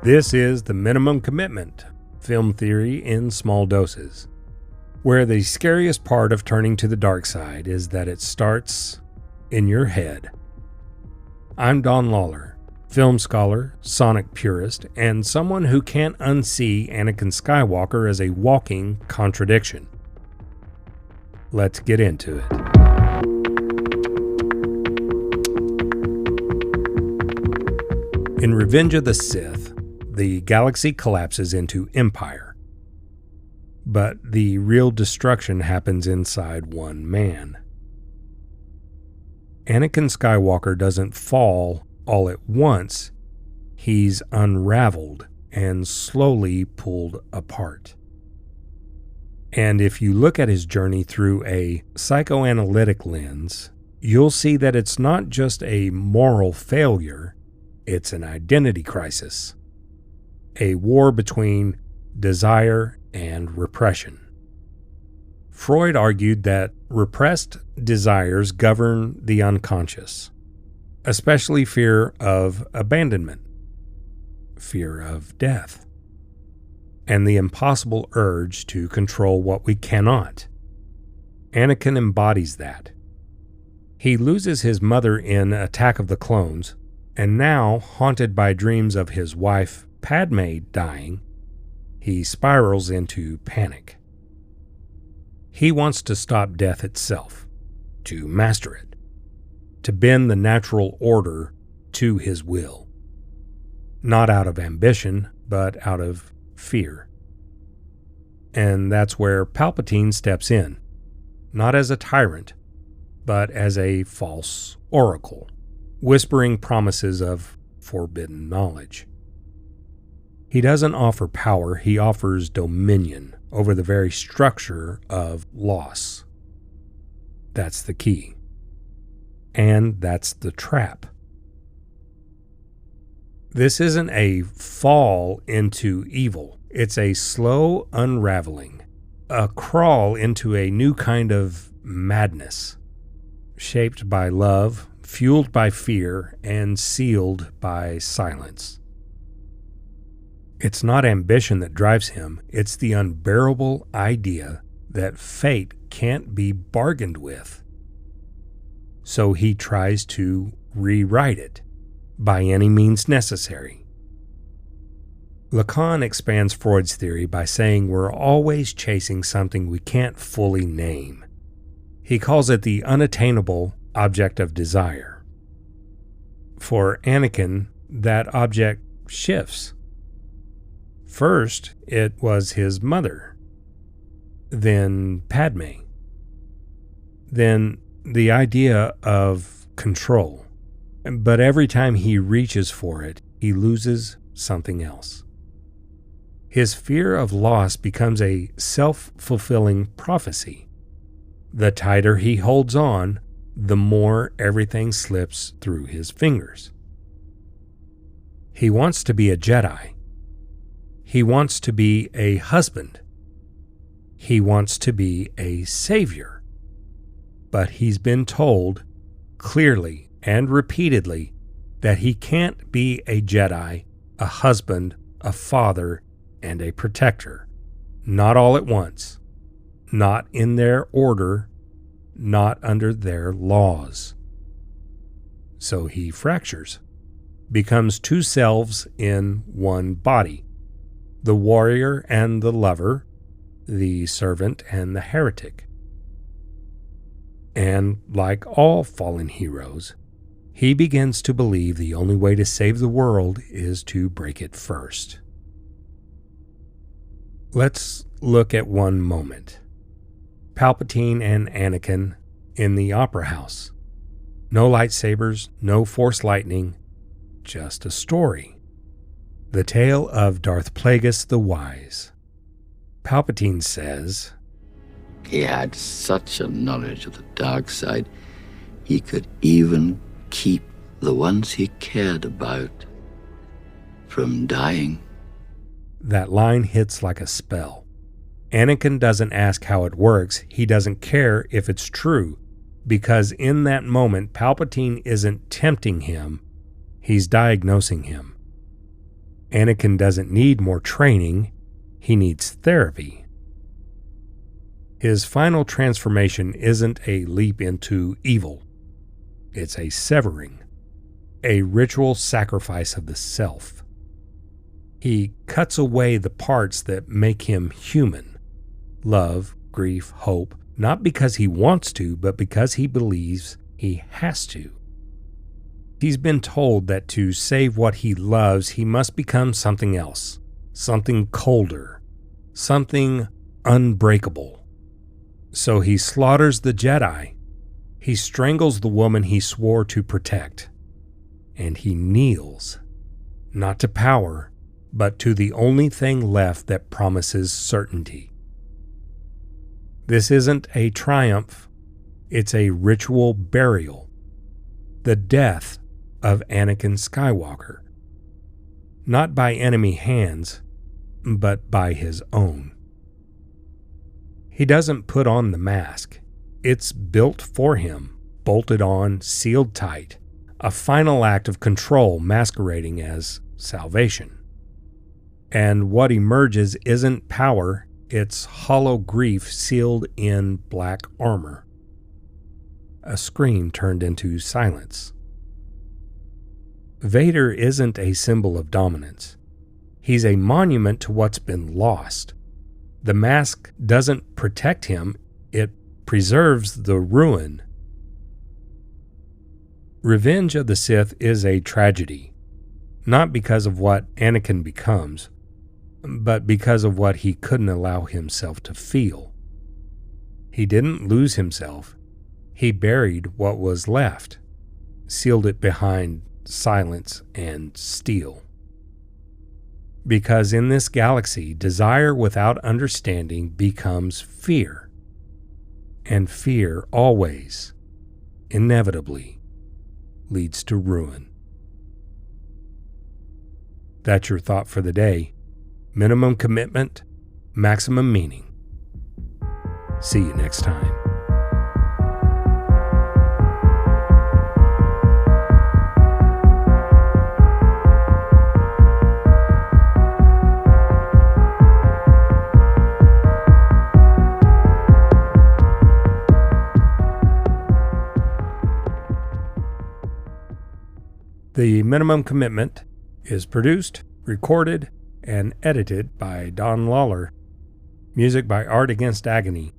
This is The Minimum Commitment, film theory in small doses, where the scariest part of turning to the dark side is that it starts in your head. I'm Don Lawler, film scholar, sonic purist, and someone who can't unsee Anakin Skywalker as a walking contradiction. Let's get into it. In Revenge of the Sith, the galaxy collapses into empire. But the real destruction happens inside one man. Anakin Skywalker doesn't fall all at once. He's unraveled and slowly pulled apart. And if you look at his journey through a psychoanalytic lens, you'll see that it's not just a moral failure, it's an identity crisis. A war between desire and repression. Freud argued that repressed desires govern the unconscious, especially fear of abandonment, fear of death, and the impossible urge to control what we cannot. Anakin embodies that. He loses his mother in Attack of the Clones, and now, haunted by dreams of his wife, Padme, dying, he spirals into panic. He wants to stop death itself, to master it, to bend the natural order to his will. Not out of ambition, but out of fear. And that's where Palpatine steps in, not as a tyrant, but as a false oracle, whispering promises of forbidden knowledge. He doesn't offer power, he offers dominion over the very structure of loss. That's the key. And that's the trap. This isn't a fall into evil. It's a slow unraveling, a crawl into a new kind of madness, shaped by love, fueled by fear, and sealed by silence. It's not ambition that drives him, it's the unbearable idea that fate can't be bargained with. So he tries to rewrite it by any means necessary. Lacan expands Freud's theory by saying we're always chasing something we can't fully name. He calls it the unattainable object of desire. For Anakin, that object shifts. First, it was his mother, then Padme, then the idea of control. But every time he reaches for it, he loses something else. His fear of loss becomes a self-fulfilling prophecy. The tighter he holds on, the more everything slips through his fingers. He wants to be a Jedi. He wants to be a husband. He wants to be a savior. But he's been told, clearly and repeatedly, that he can't be a Jedi, a husband, a father, and a protector. Not all at once. Not in their order. Not under their laws. So he fractures, becomes two selves in one body. The warrior and the lover, the servant and the heretic. And like all fallen heroes, he begins to believe the only way to save the world is to break it first. Let's look at one moment. Palpatine and Anakin in the opera house. No lightsabers, no force lightning, just a story. The tale of Darth Plagueis the Wise. Palpatine says, he had such a knowledge of the dark side, he could even keep the ones he cared about from dying. That line hits like a spell. Anakin doesn't ask how it works, he doesn't care if it's true, because in that moment, Palpatine isn't tempting him, he's diagnosing him. Anakin doesn't need more training, he needs therapy. His final transformation isn't a leap into evil. It's a severing, a ritual sacrifice of the self. He cuts away the parts that make him human: love, grief, hope, not because he wants to, but because he believes he has to. He's been told that to save what he loves, he must become something else, something colder, something unbreakable. So he slaughters the Jedi. He strangles the woman he swore to protect. And he kneels, not to power, but to the only thing left that promises certainty. This isn't a triumph, it's a ritual burial. The death of Anakin Skywalker. Not by enemy hands, but by his own. He doesn't put on the mask. It's built for him, bolted on, sealed tight, a final act of control masquerading as salvation. And what emerges isn't power, it's hollow grief sealed in black armor. A scream turned into silence. Vader isn't a symbol of dominance. He's a monument to what's been lost. The mask doesn't protect him, it preserves the ruin. Revenge of the Sith is a tragedy, not because of what Anakin becomes, but because of what he couldn't allow himself to feel. He didn't lose himself. He buried what was left, sealed it behind silence and steel. Because in this galaxy, desire without understanding becomes fear. And fear always, inevitably, leads to ruin. That's your thought for the day. Minimum commitment, maximum meaning. See you next time. The Minimum Commitment is produced, recorded, and edited by Don Lawler. Music by Art Against Agony.